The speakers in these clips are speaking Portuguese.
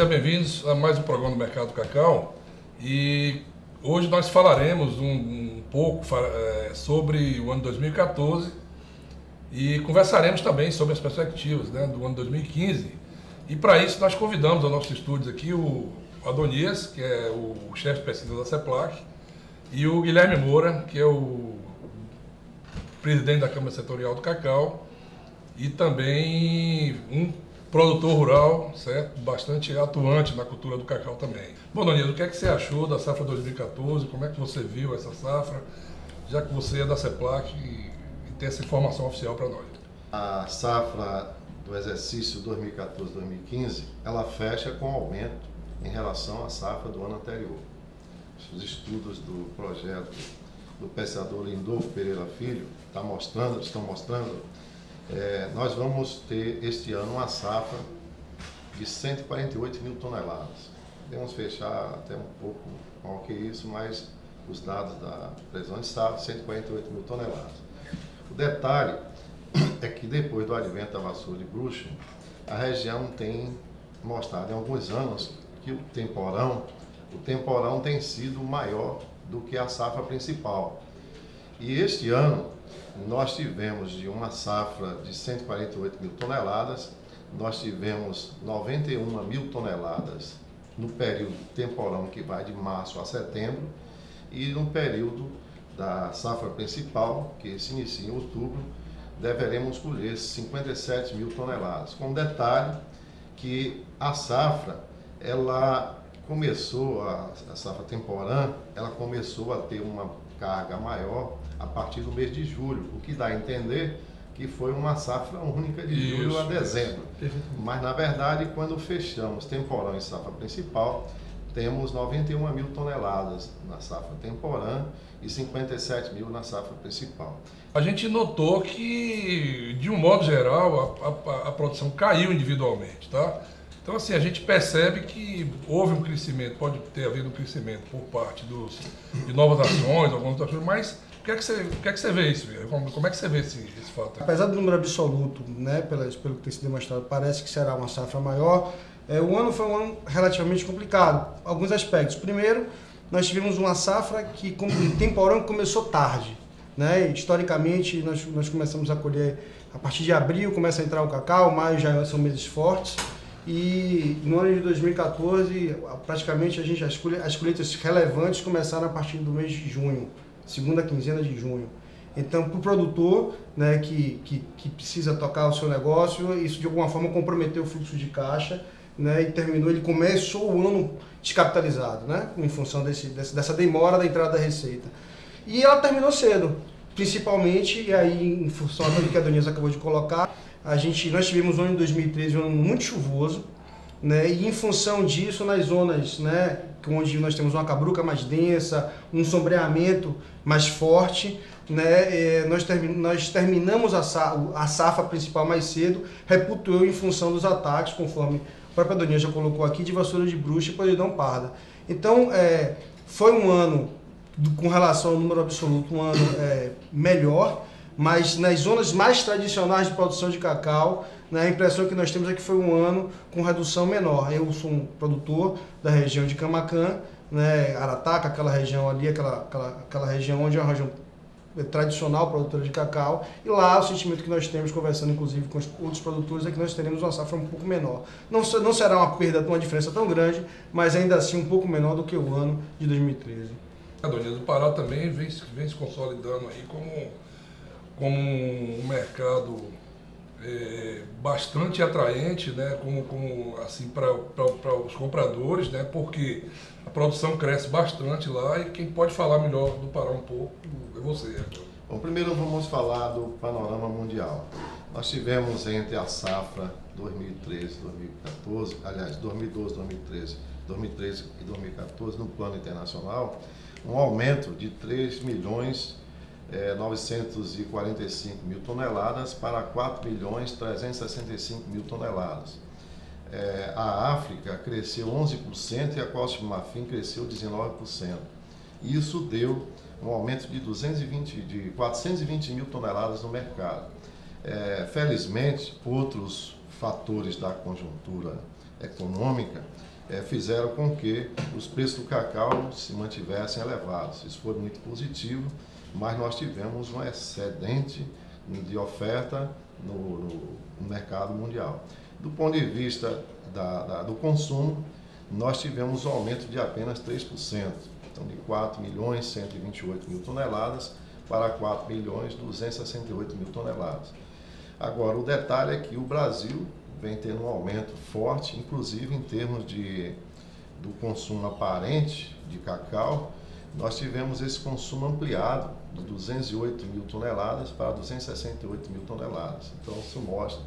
sejam bem-vindos a mais um programa do Mercado do Cacau. E hoje nós falaremos um pouco sobre o ano 2014 e conversaremos também sobre as perspectivas, né, do ano 2015. E para isso nós convidamos aos nossos estúdios aqui o Adonias, que é o chefe de pesquisa da CEPLAC, e o Guilherme Moura, que é o presidente da Câmara Setorial do Cacau e também um produtor rural, certo? Bastante atuante na cultura do cacau também. Bom, Adonias, o que é que você achou da safra 2014? Como é que você viu essa safra, já que você é da CEPLAC e tem essa informação oficial para nós? A safra do exercício 2014-2015, ela fecha com aumento em relação à safra do ano anterior. Os estudos do projeto do pesquisador Lindolfo Pereira Filho estão mostrando, nós vamos ter este ano uma safra de 148 mil toneladas. Podemos fechar até um pouco maior que isso, mas os dados da previsão de safra, 148 mil toneladas. O detalhe é que depois do advento da vassoura de bruxa, a região tem mostrado em alguns anos que o temporão tem sido maior do que a safra principal. E este ano nós tivemos de uma safra de 148 mil toneladas, nós tivemos 91 mil toneladas no período temporão que vai de março a setembro, e no período da safra principal, que se inicia em outubro, deveremos colher 57 mil toneladas. Com detalhe que a safra, ela começou, a safra temporã, ela começou a ter uma carga maior a partir do mês de julho, o que dá a entender que foi uma safra única de julho a dezembro. Mas, na verdade, quando fechamos temporão e safra principal, temos 91 mil toneladas na safra temporã e 57 mil na safra principal. A gente notou que, de um modo geral, a produção caiu individualmente, tá? Então, assim, a gente percebe que houve um crescimento, pode ter havido um crescimento por parte de novas ações, algumas outras coisas, mas o que é que você vê isso? Como é que você vê esse fato? Apesar do número absoluto, né, pelo que tem sido demonstrado, parece que será uma safra maior, o ano foi um ano relativamente complicado, alguns aspectos. Primeiro, nós tivemos uma safra que, como temporão, começou tarde, né? Historicamente, nós começamos a colher a partir de abril, começa a entrar o cacau, maio já são meses fortes. E no ano de 2014, praticamente as colheitas relevantes começaram a partir do mês de junho, segunda quinzena de junho. Então, para o produtor, né, que precisa tocar o seu negócio, isso de alguma forma comprometeu o fluxo de caixa, né, e ele começou o ano descapitalizado, né, em função dessa demora da entrada da receita. E ela terminou cedo, principalmente, e aí em função do que a Adonias acabou de colocar, nós tivemos um ano de 2013 um ano muito chuvoso, né, e em função disso, nas zonas, né, onde nós temos uma cabruca mais densa, um sombreamento mais forte, né, nós terminamos a safra principal mais cedo, reputou em função dos ataques, conforme a própria Adonias já colocou aqui, de vassoura de bruxa e podridão parda. Então, foi um ano, com relação ao número absoluto, um ano melhor, mas nas zonas mais tradicionais de produção de cacau, né, a impressão que nós temos é que foi um ano com redução menor. Eu sou um produtor da região de Camaquã, né, Arataca, aquela região ali, aquela região onde é uma região tradicional produtora de cacau, e lá o sentimento que nós temos, conversando inclusive com os outros produtores, é que nós teremos uma safra um pouco menor. Não será uma diferença tão grande, mas ainda assim um pouco menor do que o ano de 2013. Adonias, o Pará também vem se consolidando aí como um mercado bastante atraente, né, assim, para os compradores, né, porque a produção cresce bastante lá, e quem pode falar melhor do Pará um pouco é você. Bom, primeiro vamos falar do panorama mundial. Nós tivemos entre a safra 2013 e 2014, aliás, 2012, 2013 e 2014, no plano internacional, um aumento de 3.945 mil toneladas para 4.365 mil toneladas. A África cresceu 11% e a Costa do Marfim cresceu 19%. Isso deu um aumento de 420 mil toneladas no mercado. Felizmente, outros fatores da conjuntura econômica fizeram com que os preços do cacau se mantivessem elevados. Isso foi muito positivo, mas nós tivemos um excedente de oferta no mercado mundial. Do ponto de vista do consumo, nós tivemos um aumento de apenas 3%, então de 4.128.000 toneladas para 4.268.000 toneladas. Agora, o detalhe é que o Brasil vem tendo um aumento forte, inclusive em termos do consumo aparente de cacau. Nós tivemos esse consumo ampliado de 208.000 toneladas para 268.000 toneladas. Então, isso mostra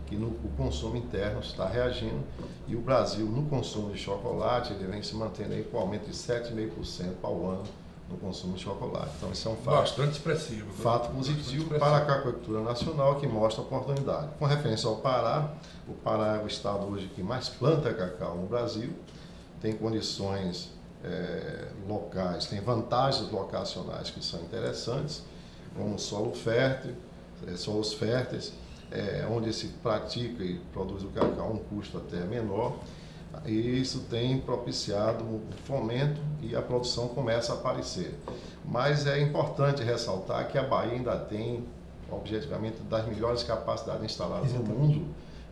que o consumo interno está reagindo e o Brasil, no consumo de chocolate, ele vem se mantendo aí com aumento de 7,5% ao ano no consumo de chocolate. Então, isso é um fato bastante expressivo. Fato positivo para a cacauicultura nacional, que mostra oportunidade. Com referência ao Pará, o Pará é o estado hoje que mais planta cacau no Brasil, tem condições locais, tem vantagens locacionais que são interessantes, como solo fértil, solos férteis, onde se pratica e produz o cacau a um custo até menor, e isso tem propiciado o fomento e a produção começa a aparecer. Mas é importante ressaltar que a Bahia ainda tem, objetivamente, das melhores capacidades instaladas no mundo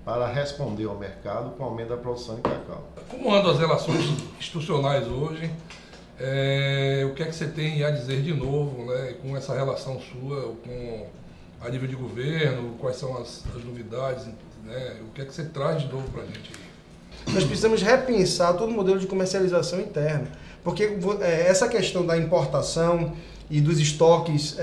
para responder ao mercado com o aumento da produção de cacau. Como andam as relações institucionais hoje? O que é que você tem a dizer de novo, né, com essa relação sua, com a nível de governo, quais são as novidades, né, o que é que você traz de novo para a gente? Nós precisamos repensar todo o modelo de comercialização interna, porque essa questão da importação e dos estoques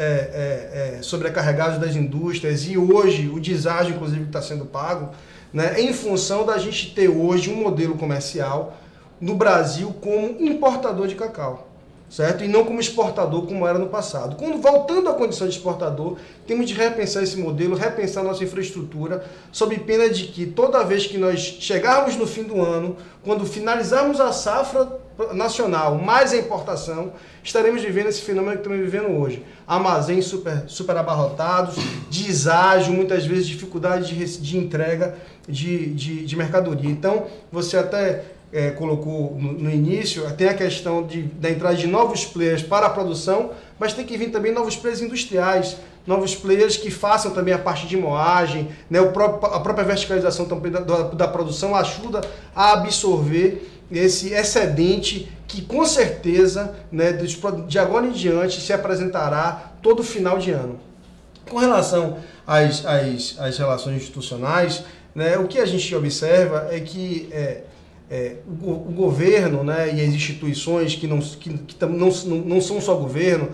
sobrecarregados das indústrias e hoje o deságio, inclusive, que está sendo pago, né, em função da gente ter hoje um modelo comercial no Brasil como importador de cacau, certo? E não como exportador, como era no passado. Voltando à condição de exportador, temos de repensar esse modelo, repensar nossa infraestrutura, sob pena de que toda vez que nós chegarmos no fim do ano, quando finalizarmos a safra nacional mais a importação, estaremos vivendo esse fenômeno que estamos vivendo hoje. Armazéns super abarrotados, deságio, muitas vezes dificuldade de entrega de mercadoria. Então, você até colocou no início, tem a questão da entrada de novos players para a produção, mas tem que vir também novos players industriais, novos players que façam também a parte de moagem, né? A própria verticalização também da produção ajuda a absorver esse excedente que com certeza, né, de agora em diante se apresentará todo final de ano. Com relação às relações institucionais, né, o que a gente observa é que o governo, né, e as instituições que não são só governo,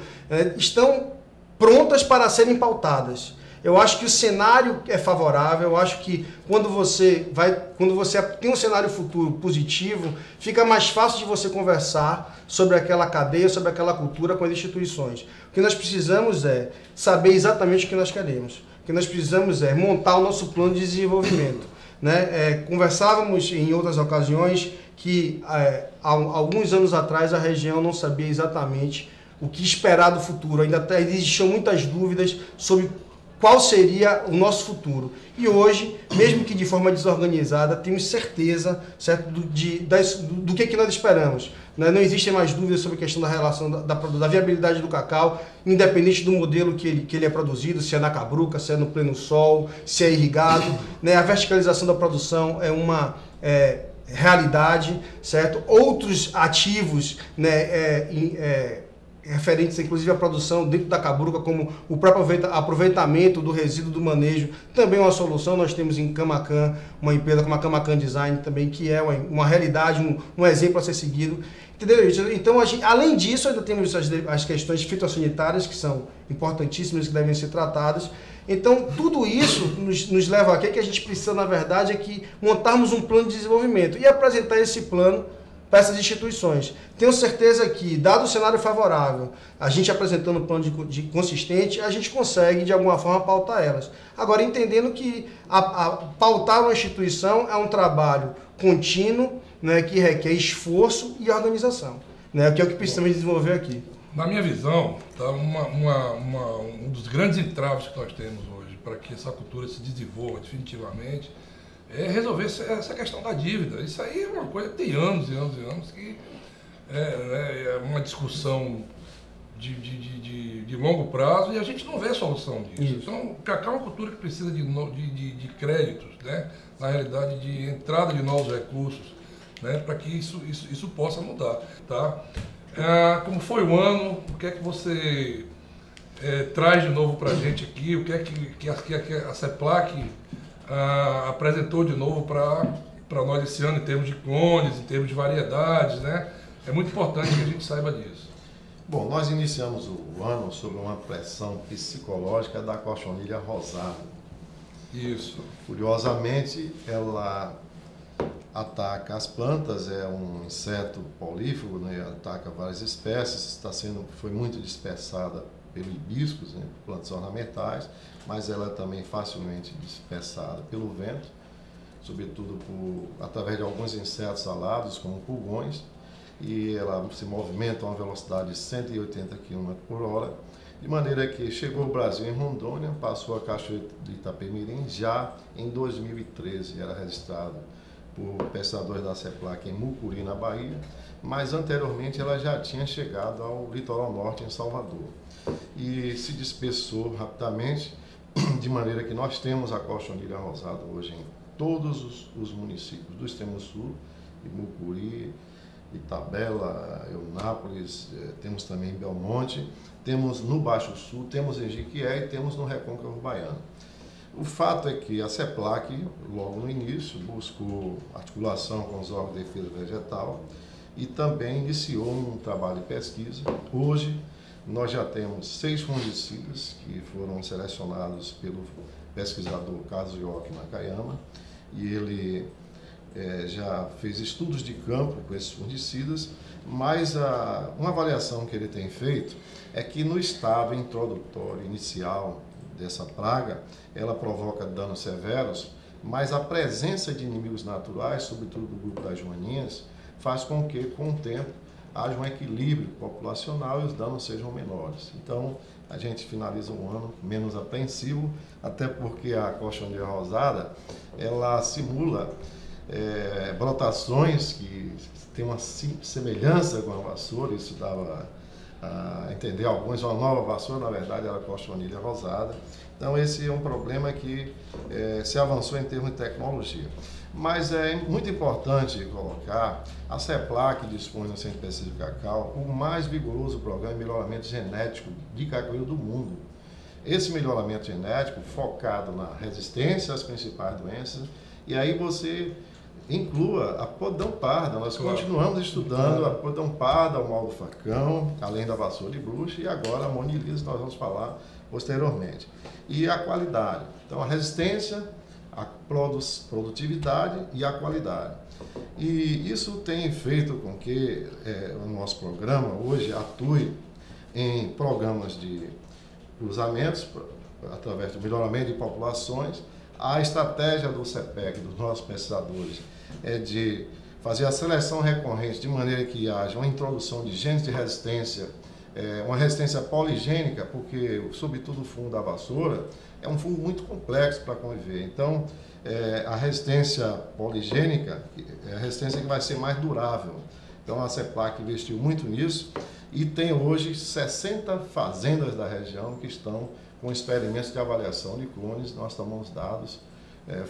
estão prontas para serem pautadas. Eu acho que o cenário é favorável, eu acho que quando você tem um cenário futuro positivo, fica mais fácil de você conversar sobre aquela cadeia, sobre aquela cultura com as instituições. O que nós precisamos é saber exatamente o que nós queremos. O que nós precisamos é montar o nosso plano de desenvolvimento. Né? Conversávamos em outras ocasiões que há alguns anos atrás a região não sabia exatamente o que esperar do futuro, ainda existiam muitas dúvidas sobre qual seria o nosso futuro. E hoje, mesmo que de forma desorganizada, temos certeza, certo, do que nós esperamos. Não existem mais dúvidas sobre a questão da relação da viabilidade do cacau, independente do modelo que ele é produzido, se é na cabruca, se é no pleno sol, se é irrigado. Né? A verticalização da produção é uma realidade, certo? Outros ativos, né, referentes inclusive à produção dentro da cabruca, como o próprio aproveitamento do resíduo do manejo, também é uma solução. Nós temos em Camacan uma empresa como a Camacan Design também, que é uma realidade, um exemplo a ser seguido. Entendeu? Então, além disso, ainda temos as questões fitossanitárias, que são importantíssimas, que devem ser tratadas. Então, tudo isso nos leva a que a gente precisa, na verdade, é que montarmos um plano de desenvolvimento e apresentar esse plano para essas instituições. Tenho certeza que, dado o cenário favorável, a gente apresentando um plano de consistente, a gente consegue, de alguma forma, pautar elas. Agora, entendendo que pautar uma instituição é um trabalho contínuo, né, que requer esforço e organização, né, que é o que precisamos desenvolver aqui. Na minha visão, tá, um dos grandes entraves que nós temos hoje para que essa cultura se desenvolva definitivamente é resolver essa questão da dívida. Isso aí é uma coisa que tem anos e anos e anos, que é uma discussão de longo prazo e a gente não vê a solução disso. Isso. Então, o cacau é uma cultura que precisa de créditos, né? Na realidade, de entrada de novos recursos, né? Para que isso possa mudar. Tá? Como foi o ano? O que é que você traz de novo para a gente aqui? O que é que a CEPLAC apresentou de novo para nós esse ano, em termos de clones, em termos de variedades, né? É muito importante que a gente saiba disso. Bom, nós iniciamos o ano sob uma pressão psicológica da cochonilha rosada. Isso. Curiosamente, ela ataca as plantas, é um inseto prolífero, né? Ataca várias espécies, foi muito dispersada pelo hibiscus, né? Plantas ornamentais, mas ela é também facilmente dispersada pelo vento, sobretudo através de alguns insetos alados, como pulgões, e ela se movimenta a uma velocidade de 180 km por hora, de maneira que chegou ao Brasil em Rondônia, passou a Cachoeira de Itapemirim já em 2013, era registrada por pesquisadores da CEPLAC em Mucuri, na Bahia, mas anteriormente ela já tinha chegado ao litoral norte, em Salvador, e se dispersou rapidamente, de maneira que nós temos a cochonilha rosada hoje em todos os municípios do extremo sul, de Mucuri, Itabela, Eunápolis, temos também em Belmonte, temos no Baixo Sul, temos em Jequié e temos no Recôncavo Baiano. O fato é que a CEPLAC, logo no início, buscou articulação com os órgãos de defesa vegetal e também iniciou um trabalho de pesquisa. Hoje, nós já temos 6 fungicidas que foram selecionados pelo pesquisador Carlos Ioki Nakayama, e ele já fez estudos de campo com esses fungicidas, mas uma avaliação que ele tem feito é que no estado introdutório inicial dessa praga, ela provoca danos severos, mas a presença de inimigos naturais, sobretudo do grupo das joaninhas, faz com que, com o tempo, haja um equilíbrio populacional e os danos sejam menores. Então, a gente finaliza um ano menos apreensivo, até porque a cochonilha rosada, ela simula brotações que tem uma semelhança com a vassoura, isso dava a entender alguns, uma nova vassoura, na verdade, era a cochonilha rosada. Então, esse é um problema que se avançou em termos de tecnologia. Mas é muito importante colocar, a CEPLAC dispõe no Centro de Pesquisa de Cacau o mais vigoroso programa de melhoramento genético de cacoeiro do mundo. Esse melhoramento genético focado na resistência às principais doenças, e aí você inclua a podão parda. Nós continuamos estudando a podão parda, o mal do facão, além da vassoura de bruxa, e agora a monilise, nós vamos falar posteriormente. E a qualidade. Então, a resistência, a produtividade e a qualidade. E isso tem feito com que o nosso programa hoje atue em programas de cruzamentos, através do melhoramento de populações. A estratégia do CEPEC, dos nossos pesquisadores, é de fazer a seleção recorrente de maneira que haja uma introdução de genes de resistência, uma resistência poligênica, porque, sobretudo, o fungo da vassoura é um fungo muito complexo para conviver. Então, a resistência poligênica é a resistência que vai ser mais durável. Então, a CEPLAC investiu muito nisso e tem hoje 60 fazendas da região que estão com experimentos de avaliação de clones. Nós tomamos dados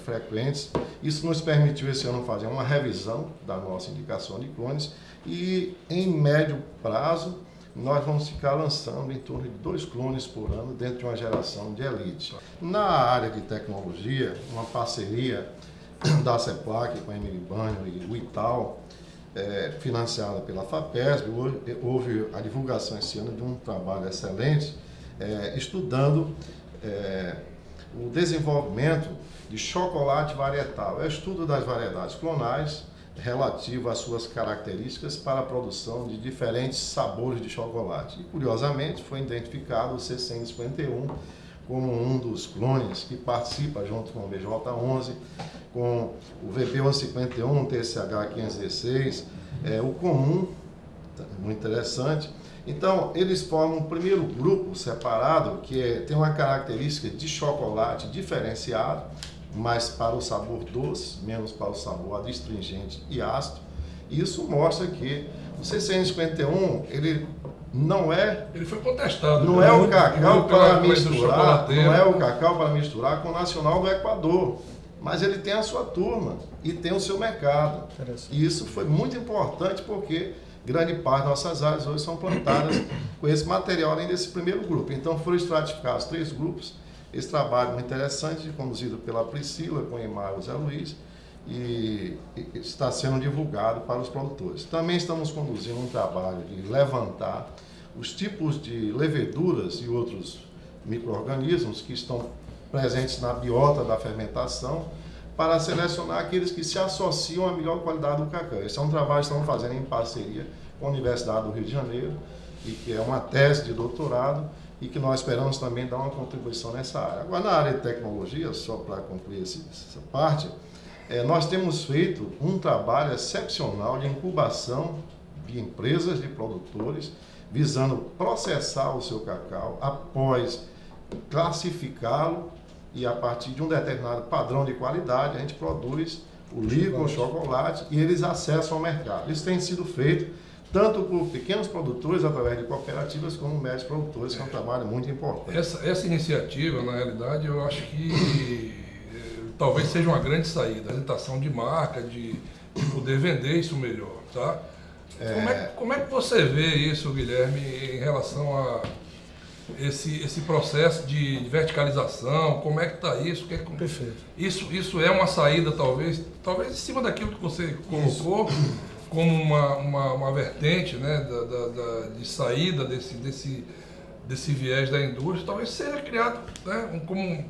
frequentes. Isso nos permitiu esse ano fazer uma revisão da nossa indicação de clones e, em médio prazo, nós vamos ficar lançando em torno de 2 clones por ano dentro de uma geração de elite. Na área de tecnologia, uma parceria da CEPLAC com a Emilibanho e o Ital, financiada pela FAPESB, houve a divulgação esse ano de um trabalho excelente, estudando o desenvolvimento de chocolate varietal. É o estudo das variedades clonais relativo às suas características para a produção de diferentes sabores de chocolate. E, curiosamente, foi identificado o C151 como um dos clones que participa junto com o VJ11, com o VP151, TCH516, o comum, muito interessante. Então, eles formam um primeiro grupo separado que tem uma característica de chocolate diferenciado, mais para o sabor doce, menos para o sabor adstringente e ácido. Isso mostra que o CCN 51, ele não é... Ele foi contestado. Não é o cacau para misturar, não é o cacau para misturar com o nacional do Equador, mas ele tem a sua turma e tem o seu mercado. E isso foi muito importante porque grande parte das nossas áreas hoje são plantadas com esse material além desse primeiro grupo. Então foram estratificados 3 grupos. Esse trabalho muito interessante, conduzido pela Priscila, com o Emar e o Zé Luiz, e está sendo divulgado para os produtores. Também estamos conduzindo um trabalho de levantar os tipos de leveduras e outros micro-organismos que estão presentes na biota da fermentação, para selecionar aqueles que se associam à melhor qualidade do cacau. Esse é um trabalho que estamos fazendo em parceria com a Universidade do Rio de Janeiro, e que é uma tese de doutorado, e que nós esperamos também dar uma contribuição nessa área. Agora, na área de tecnologia, só para concluir essa parte, nós temos feito um trabalho excepcional de incubação de empresas, de produtores, visando processar o seu cacau, após classificá-lo, e a partir de um determinado padrão de qualidade, a gente produz o líquido, o chocolate, e eles acessam ao mercado. Isso tem sido feito tanto por pequenos produtores, através de cooperativas, como médios produtores, que é um trabalho muito importante. Essa iniciativa, na realidade, eu acho que talvez seja uma grande saída, a apresentação de marca, de poder vender isso melhor, tá? Como é que você vê isso, Guilherme, em relação a esse processo de verticalização? Como é que está isso? Perfeito. Isso é uma saída, talvez em cima daquilo que você colocou, como uma vertente, né, de saída desse viés da indústria, talvez seja criado, né,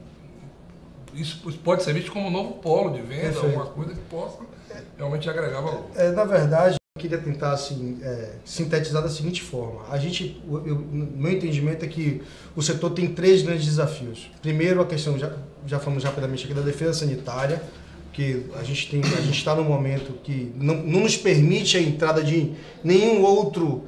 isso pode ser visto como um novo polo de venda, Perfeito. Uma coisa que possa realmente agregar valor. Na verdade, eu queria tentar assim, sintetizar da seguinte forma. Meu entendimento é que o setor tem 3 grandes desafios. Primeiro, a questão, já falamos rapidamente aqui, da defesa sanitária, que a gente está num momento que não nos permite a entrada de nenhum outro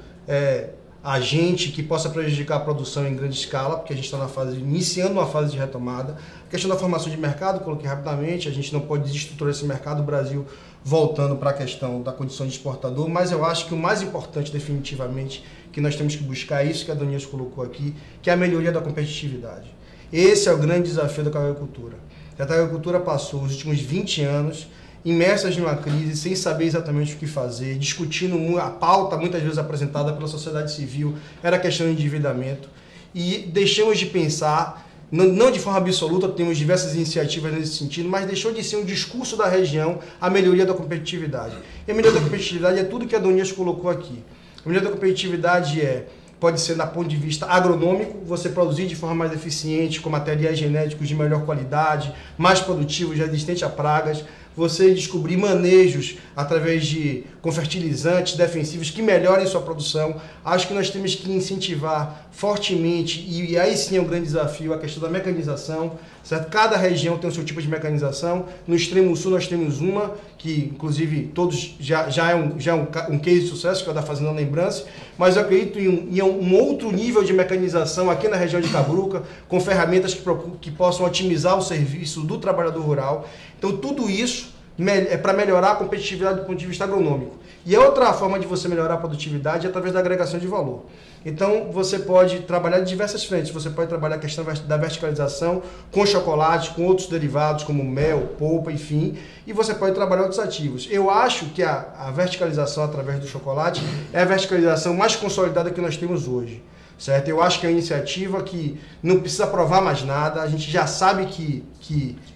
agente que possa prejudicar a produção em grande escala, porque a gente está iniciando uma fase de retomada. A questão da formação de mercado, coloquei rapidamente, a gente não pode desestruturar esse mercado, o Brasil voltando para a questão da condição de exportador, mas eu acho que o mais importante definitivamente que nós temos que buscar é isso que a Donias colocou aqui, que é a melhoria da competitividade. Esse é o grande desafio da agricultura. A agricultura passou os últimos 20 anos imersas numa crise, sem saber exatamente o que fazer, discutindo a pauta muitas vezes apresentada pela sociedade civil, era a questão de endividamento, e deixamos de pensar, não de forma absoluta, temos diversas iniciativas nesse sentido, mas deixou de ser um discurso da região a melhoria da competitividade. E a melhoria da competitividade é tudo que a Donias colocou aqui. A melhoria da competitividade pode ser, do ponto de vista agronômico, você produzir de forma mais eficiente, com materiais genéticos de melhor qualidade, mais produtivos, resistentes a pragas, você descobrir manejos com fertilizantes defensivos que melhorem sua produção. Acho que nós temos que incentivar fortemente, e aí sim é um grande desafio, a questão da mecanização, certo? Cada região tem o seu tipo de mecanização. No extremo sul nós temos uma, que inclusive todos já é um case de sucesso, que é o da Fazenda Lembrança, mas eu acredito em um outro nível de mecanização aqui na região de Cabruca, com ferramentas que possam otimizar o serviço do trabalhador rural. Então tudo isso é para melhorar a competitividade do ponto de vista agronômico. E a outra forma de você melhorar a produtividade é através da agregação de valor. Então você pode trabalhar de diversas frentes. Você pode trabalhar a questão da verticalização com chocolate, com outros derivados como mel, polpa, enfim. E você pode trabalhar outros ativos. Eu acho que a verticalização através do chocolate é a verticalização mais consolidada que nós temos hoje. Certo? Eu acho que é uma iniciativa que não precisa provar mais nada, a gente já sabe que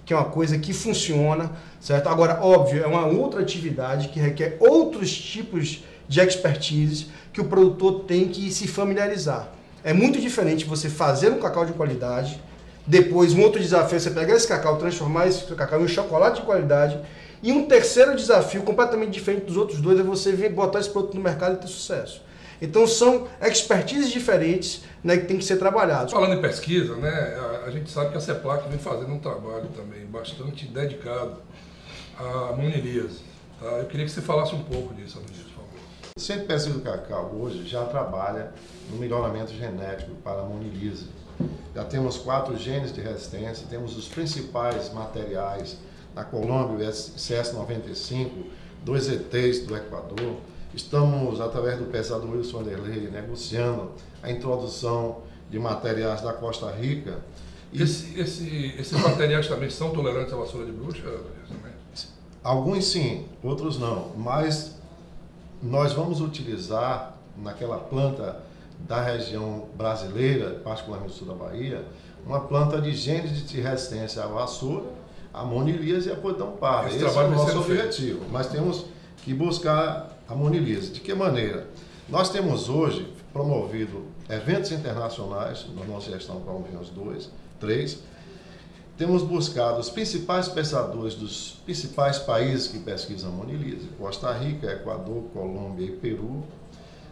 é uma coisa que funciona, certo? Agora, óbvio, é uma outra atividade que requer outros tipos de expertise que o produtor tem que se familiarizar. É muito diferente você fazer um cacau de qualidade, depois um outro desafio é você pegar esse cacau, transformar esse cacau em um chocolate de qualidade, e um terceiro desafio completamente diferente dos outros dois é você botar esse produto no mercado e ter sucesso. Então são expertises diferentes, né, que tem que ser trabalhados. Falando em pesquisa, né, a gente sabe que a CEPLAC vem fazendo um trabalho também bastante dedicado à monilíase. Tá? Eu queria que você falasse um pouco disso, Adonias, por favor. O Centro de Pesquisa do Cacau hoje já trabalha no melhoramento genético para a monilíase. Já temos 4 genes de resistência, temos os principais materiais na Colômbia, o CS95, 2 ETs do Equador. Estamos, através do pesquisador Wilson Vanderlei, negociando a introdução de materiais da Costa Rica. Esses materiais também são tolerantes à vassoura de bruxa? Alguns sim, outros não, mas nós vamos utilizar naquela planta da região brasileira, particularmente no sul da Bahia, uma planta de genes de resistência à vassoura, a monilise e a podridão parda. Esse é o nosso objetivo. Mas temos que buscar a monilise. De que maneira? Nós temos hoje promovido eventos internacionais, na nossa gestão promovemos 2, 3. Temos buscado os principais pesquisadores dos principais países que pesquisam monilise, Costa Rica, Equador, Colômbia e Peru.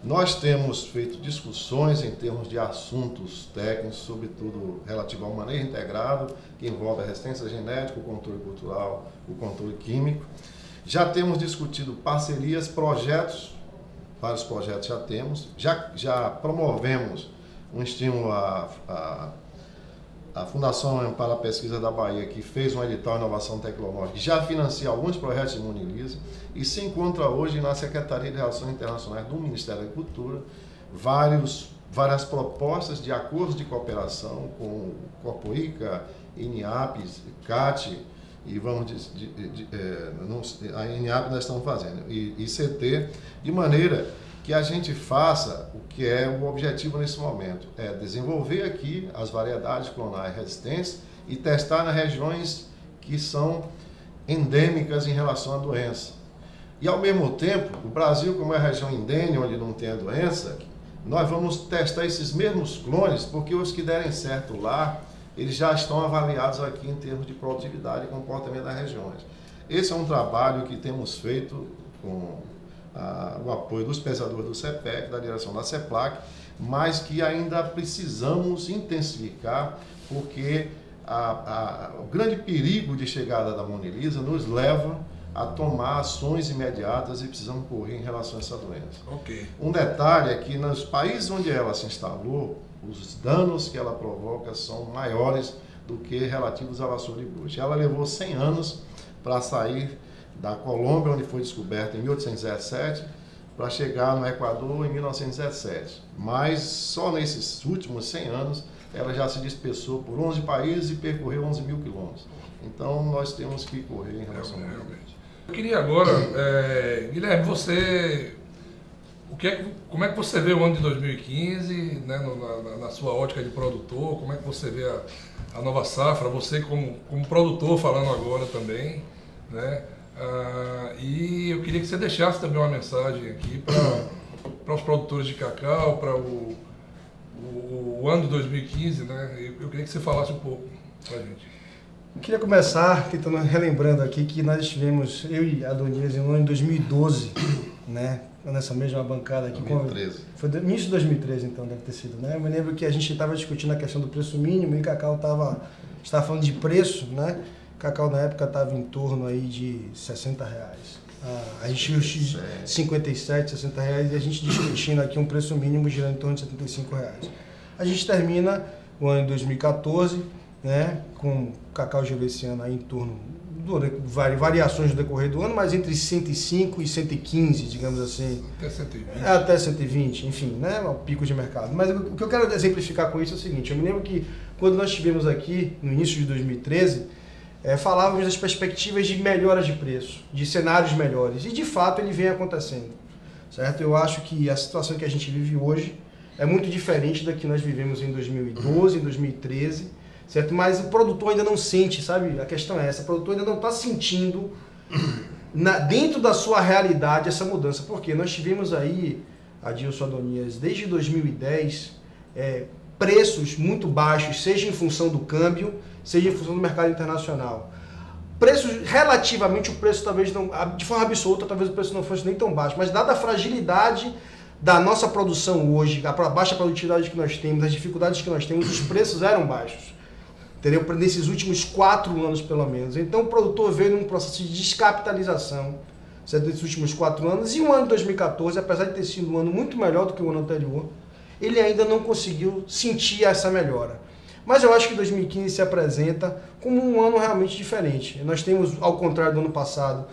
Nós temos feito discussões em termos de assuntos técnicos, sobretudo relativo ao manejo integrado, que envolve a resistência genética, o controle cultural, o controle químico. Já temos discutido parcerias, projetos, vários projetos já temos, já promovemos um estímulo à Fundação para a Pesquisa da Bahia, que fez um edital de inovação tecnológica, já financia alguns projetos de monilise e se encontra hoje na Secretaria de Relações Internacionais do Ministério da Agricultura várias propostas de acordos de cooperação com o Corpoica, INEAPES, CAT, e a INEAP nós estamos fazendo, e ICT, de maneira que a gente faça o que é o objetivo nesse momento, é desenvolver aqui as variedades clonais resistentes e testar nas regiões que são endêmicas em relação à doença. E ao mesmo tempo, o Brasil, como é a região indene, onde não tem a doença, nós vamos testar esses mesmos clones, porque os que derem certo lá, eles já estão avaliados aqui em termos de produtividade e comportamento das regiões. Esse é um trabalho que temos feito com o apoio dos pesquisadores do CEPEC, da direção da CEPLAC, mas que ainda precisamos intensificar, porque o grande perigo de chegada da monilise nos leva a tomar ações imediatas e precisamos correr em relação a essa doença. Okay. Um detalhe é que nos países onde ela se instalou, os danos que ela provoca são maiores do que relativos à vassoura de bruxa. Ela levou 100 anos para sair da Colômbia, onde foi descoberta em 1817, para chegar no Equador em 1917. Mas só nesses últimos 100 anos ela já se dispersou por 11 países e percorreu 11 mil quilômetros. Então nós temos que correr em relação a isso. Eu queria agora, Guilherme, como é que você vê o ano de 2015, né, na sua ótica de produtor? Como é que você vê a nova safra? Você como produtor falando agora também, né? E eu queria que você deixasse também uma mensagem aqui para os produtores de cacau, para o ano de 2015, né? Eu queria que você falasse um pouco para a gente. Eu queria começar tentando relembrando aqui que nós estivemos, eu e a Adonias, no ano de 2012, né? Nessa mesma bancada aqui. 2013. Foi início de 2013, então, deve ter sido, né? Eu me lembro que a gente estava discutindo a questão do preço mínimo e o cacau estava falando de preço, né? O cacau na época estava em torno aí de R$60. A gente 57, R$60 e a gente discutindo aqui um preço mínimo girando em torno de R$75. A gente termina o ano de 2014, né? Com o cacau gervesiano aí em torno variações no decorrer do ano, mas entre 105 e 115, digamos assim. Até 120. Até 120, enfim, né? Picos de mercado. Mas o que eu quero exemplificar com isso é o seguinte, eu me lembro que quando nós estivemos aqui, no início de 2013, falávamos das perspectivas de melhoras de preço, de cenários melhores, e de fato ele vem acontecendo, certo? Eu acho que a situação que a gente vive hoje é muito diferente da que nós vivemos em 2012, em 2013, certo? Mas o produtor ainda não sente, sabe? A questão é essa, o produtor ainda não está sentindo dentro da sua realidade essa mudança. Porque nós tivemos aí, Adilson, Adonias, desde 2010, preços muito baixos, seja em função do câmbio, seja em função do mercado internacional. Preços, relativamente, o preço talvez não, de forma absoluta, talvez o preço não fosse nem tão baixo, mas dada a fragilidade da nossa produção hoje, a baixa produtividade que nós temos, as dificuldades que nós temos, os preços eram baixos. Entendeu? Nesses últimos 4 anos, pelo menos. Então, o produtor veio num processo de descapitalização, certo? Nesses últimos 4 anos. E o ano de 2014, apesar de ter sido um ano muito melhor do que o ano anterior, ele ainda não conseguiu sentir essa melhora. Mas eu acho que 2015 se apresenta como um ano realmente diferente. Nós temos, ao contrário do ano passado,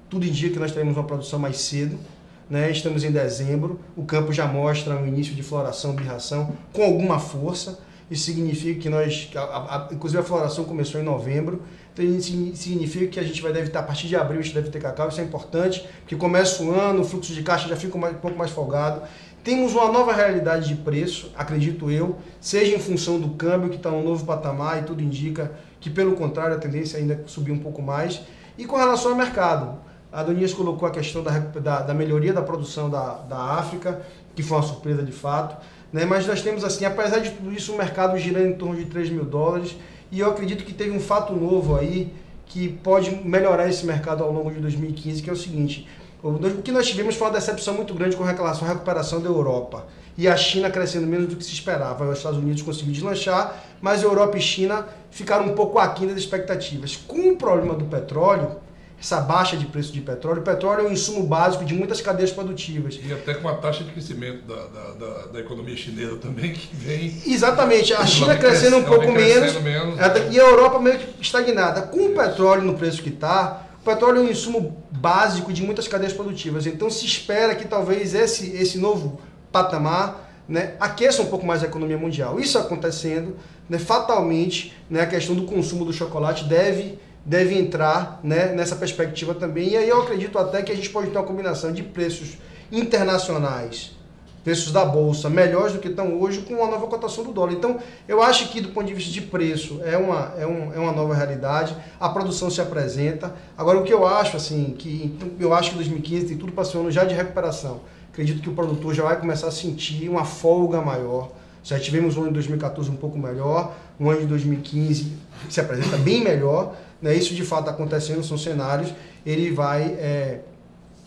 tudo indica que nós teremos uma produção mais cedo, né? Estamos em dezembro, o campo já mostra um início de floração, birração, com alguma força. Isso significa que inclusive a floração começou em novembro, então isso significa que a gente deve estar, a partir de abril, a gente deve ter cacau, isso é importante, porque começa o ano, o fluxo de caixa já fica um pouco mais folgado. Temos uma nova realidade de preço, acredito eu, seja em função do câmbio, que está um novo patamar, e tudo indica que, pelo contrário, a tendência ainda é subir um pouco mais. E com relação ao mercado, a Adonias colocou a questão da melhoria da produção da África, que foi uma surpresa de fato, né? Mas nós temos, assim, apesar de tudo isso, o mercado girando em torno de $3.000, e eu acredito que teve um fato novo aí que pode melhorar esse mercado ao longo de 2015, que é o seguinte: o que nós tivemos foi uma decepção muito grande com relação à recuperação da Europa, e a China crescendo menos do que se esperava. Os Estados Unidos conseguiu deslanchar, mas a Europa e China ficaram um pouco aquém das expectativas. Com o problema do petróleo, essa baixa de preço de petróleo, o petróleo é um insumo básico de muitas cadeias produtivas. E até com a taxa de crescimento da economia chinesa também, que vem... Exatamente, a China crescendo um pouco menos, e a Europa meio que estagnada. Com o petróleo no preço que está, o petróleo é um insumo básico de muitas cadeias produtivas. Então se espera que talvez esse novo patamar, né, aqueça um pouco mais a economia mundial. Isso acontecendo, né, fatalmente, né, a questão do consumo do chocolate deve entrar, né, nessa perspectiva também. E aí eu acredito até que a gente pode ter uma combinação de preços internacionais, preços da Bolsa, melhores do que estão hoje, com uma nova cotação do dólar. Então, eu acho que do ponto de vista de preço, é uma nova realidade, a produção se apresenta. Agora, o que eu acho, assim, eu acho que 2015 tem tudo para ser um ano já de recuperação. Acredito que o produtor já vai começar a sentir uma folga maior. Já tivemos um ano de 2014 um pouco melhor, um ano de 2015 se apresenta bem melhor, né? Isso de fato acontecendo, são cenários, ele vai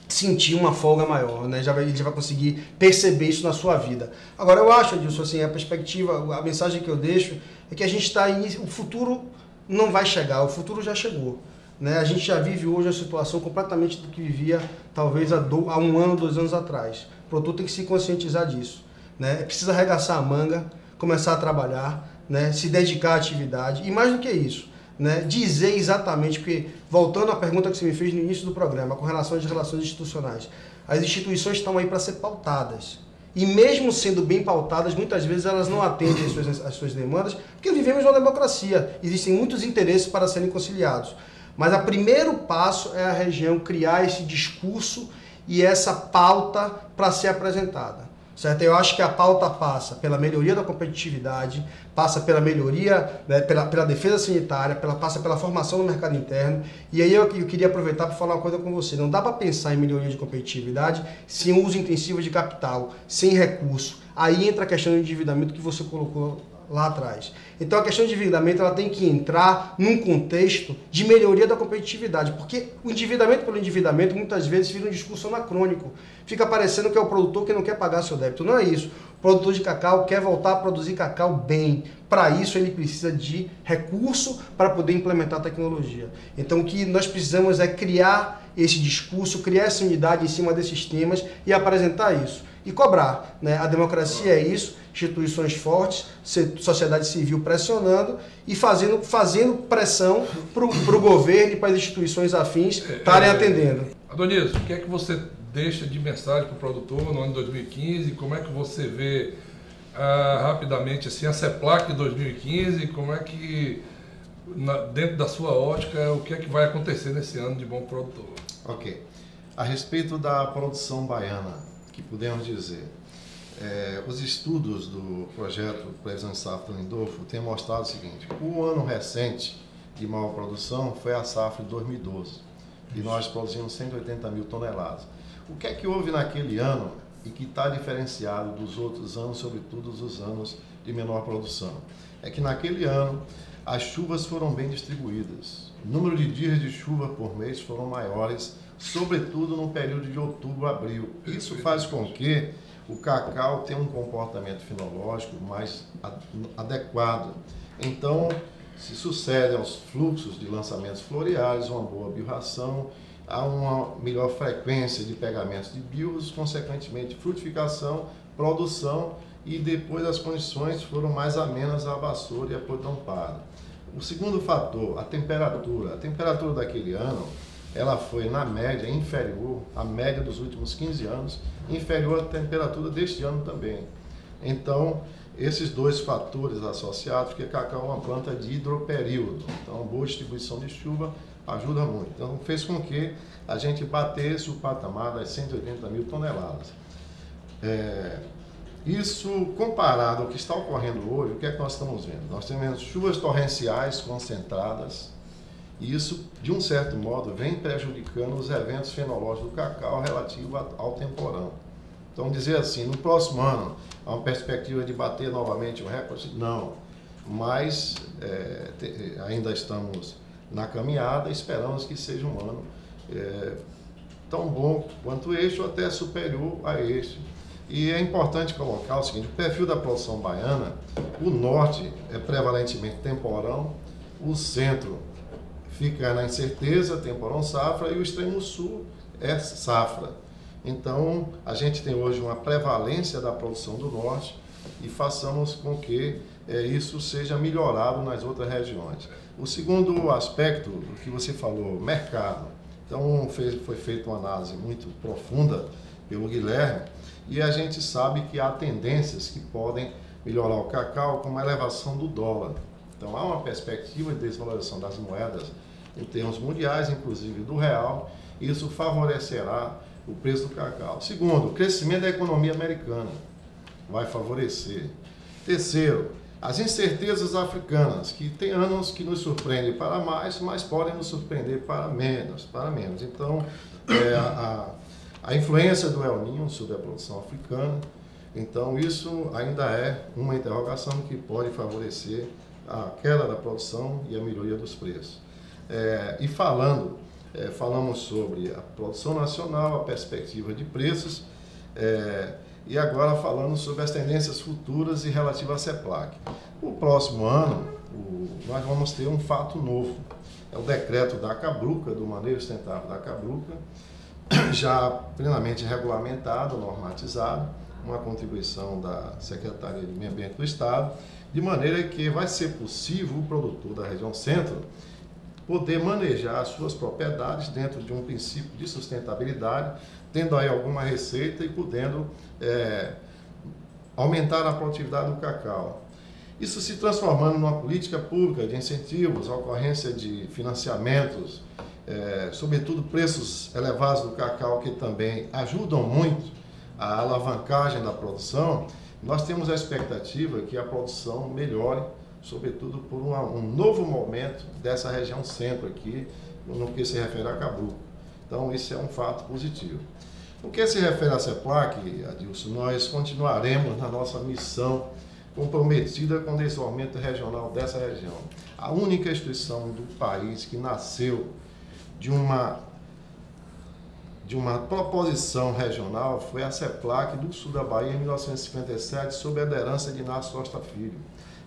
sentir uma folga maior, né? Ele já vai conseguir perceber isso na sua vida. Agora eu acho, Adilson, assim, a perspectiva, a mensagem que eu deixo é que a gente está o futuro não vai chegar, o futuro já chegou, né? A gente já vive hoje uma situação completamente do que vivia talvez há um ano, 2 anos atrás. O produtor tem que se conscientizar disso, né? Precisa arregaçar a manga, começar a trabalhar, né? Se dedicar à atividade, e mais do que isso, né, dizer exatamente, porque, voltando à pergunta que você me fez no início do programa, com relação às relações institucionais, as instituições estão aí para ser pautadas. E mesmo sendo bem pautadas, muitas vezes elas não atendem às suas demandas, porque vivemos uma democracia, existem muitos interesses para serem conciliados. Mas o primeiro passo é a região criar esse discurso e essa pauta para ser apresentada. Certo? Eu acho que a pauta passa pela melhoria da competitividade, passa pela melhoria, né, pela defesa sanitária, passa pela formação no mercado interno. E aí eu queria aproveitar para falar uma coisa com você. Não dá para pensar em melhoria de competitividade sem uso intensivo de capital, sem recurso. Aí entra a questão do endividamento que você colocou lá atrás. Então a questão de endividamento ela tem que entrar num contexto de melhoria da competitividade, porque o endividamento pelo endividamento muitas vezes vira um discurso anacrônico. Fica parecendo que é o produtor que não quer pagar seu débito. Não é isso. O produtor de cacau quer voltar a produzir cacau bem. Para isso ele precisa de recurso para poder implementar a tecnologia. Então o que nós precisamos é criar esse discurso, criar essa unidade em cima desses temas e apresentar isso. E cobrar, né? A democracia é isso, instituições fortes, sociedade civil pressionando e fazendo pressão para o governo e para as instituições afins estarem atendendo. Adonias, o que é que você deixa de mensagem para o produtor no ano de 2015? Como é que você vê rapidamente assim, a CEPLAC de 2015? Como é que, dentro da sua ótica, o que é que vai acontecer nesse ano de bom produtor? Ok. A respeito da produção baiana, que podemos dizer, os estudos do projeto Previsão de Safra do Lindolfo têm mostrado o seguinte: o ano recente de maior produção foi a safra de 2012, e nós produzimos 180 mil toneladas. O que é que houve naquele ano e que está diferenciado dos outros anos, sobretudo dos anos de menor produção? É que naquele ano as chuvas foram bem distribuídas, o número de dias de chuva por mês foram maiores, sobretudo no período de outubro a abril. Isso faz com que o cacau tenha um comportamento fenológico mais adequado. Então, se sucede aos fluxos de lançamentos floreais, uma boa birração, há uma melhor frequência de pegamentos de bios, consequentemente frutificação, produção e depois as condições foram mais amenas à vassoura e a podridão parda. O segundo fator, a temperatura. A temperatura daquele ano, ela foi, na média, inferior à média dos últimos 15 anos, inferior à temperatura deste ano também. Então, esses dois fatores associados, porque cacau é uma planta de hidroperíodo, então, boa distribuição de chuva ajuda muito. Então, fez com que a gente batesse o patamar das 180 mil toneladas. Isso, comparado ao que está ocorrendo hoje, o que é que nós estamos vendo? Nós temos chuvas torrenciais concentradas, e isso, de um certo modo, vem prejudicando os eventos fenológicos do cacau relativo ao temporão. Então, dizer assim, no próximo ano, há uma perspectiva de bater novamente um recorde? Não, mas ainda estamos na caminhada, esperamos que seja um ano tão bom quanto este ou até superior a este. E é importante colocar o seguinte, o perfil da produção baiana, o norte é prevalentemente temporão, o centro fica na incerteza, temporão safra, e o extremo sul é safra. Então, a gente tem hoje uma prevalência da produção do norte e façamos com que isso seja melhorado nas outras regiões. O segundo aspecto do que você falou, mercado. Então, foi feita uma análise muito profunda pelo Guilherme, e a gente sabe que há tendências que podem melhorar o cacau, como a elevação do dólar. Então, há uma perspectiva de desvalorização das moedas em termos mundiais, inclusive do real, e isso favorecerá o preço do cacau. Segundo, o crescimento da economia americana vai favorecer. Terceiro, as incertezas africanas, que tem anos que nos surpreendem para mais, mas podem nos surpreender para menos. Então, a influência do El Niño sobre a produção africana, então isso ainda é uma interrogação que pode favorecer a queda da produção e a melhoria dos preços. E falamos sobre a produção nacional, a perspectiva de preços, e agora falando sobre as tendências futuras e relativas à CEPLAC. O próximo ano, nós vamos ter um fato novo, é o decreto da Cabruca, do manejo sustentável da Cabruca, já plenamente regulamentado, normatizado, uma contribuição da Secretaria de Meio Ambiente do Estado, de maneira que vai ser possível o produtor da região centro poder manejar as suas propriedades dentro de um princípio de sustentabilidade, tendo aí alguma receita e podendo aumentar a produtividade do cacau. Isso se transformando numa política pública de incentivos, a ocorrência de financiamentos, sobretudo preços elevados do cacau, que também ajudam muito a alavancagem da produção. Nós temos a expectativa que a produção melhore, sobretudo por um novo momento dessa região centro aqui, no que se refere a Cabruca. Então, isso é um fato positivo. No que se refere à CEPLAC, Adilson, nós continuaremos na nossa missão comprometida com o desenvolvimento regional dessa região. A única instituição do país que nasceu de uma proposição regional foi a CEPLAC do sul da Bahia, em 1957, sob a liderança de Inácio Costa Filho.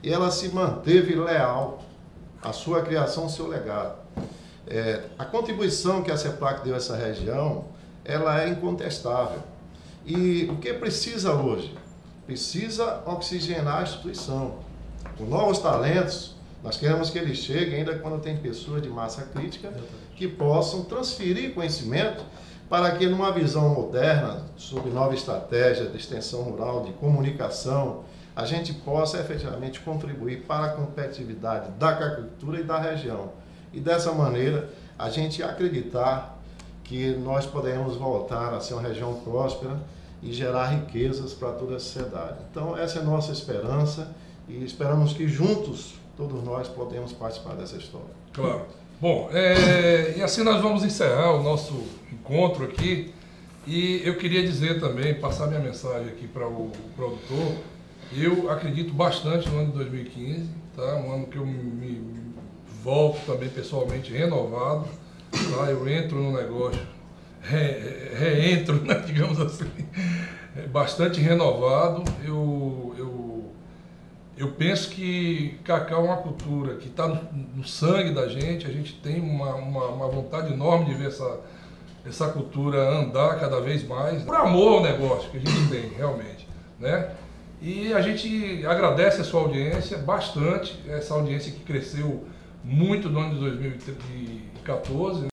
E ela se manteve leal à sua criação, ao seu legado. A contribuição que a CEPLAC deu a essa região, ela é incontestável. E o que precisa hoje? Precisa oxigenar a instituição. Com novos talentos, nós queremos que eles cheguem ainda quando tem pessoas de massa crítica que possam transferir conhecimento para que, numa visão moderna, sobre nova estratégia de extensão rural, de comunicação, a gente possa efetivamente contribuir para a competitividade da agricultura e da região. E dessa maneira, a gente acreditar que nós podemos voltar a ser uma região próspera e gerar riquezas para toda a sociedade. Então, essa é a nossa esperança e esperamos que juntos, todos nós, podemos participar dessa história. Claro. Bom, e assim nós vamos encerrar o nosso encontro aqui. E eu queria dizer também, passar minha mensagem aqui para o produtor. Eu acredito bastante no ano de 2015, tá? Um ano que eu me volto também pessoalmente renovado, tá? Eu entro no negócio, reentro, né? Digamos assim, bastante renovado. Eu penso que cacau é uma cultura que está no sangue da gente. A gente tem uma vontade enorme de ver essa cultura andar cada vez mais, por amor ao negócio que a gente tem realmente, né? E a gente agradece a sua audiência bastante, essa audiência que cresceu muito no ano de 2014,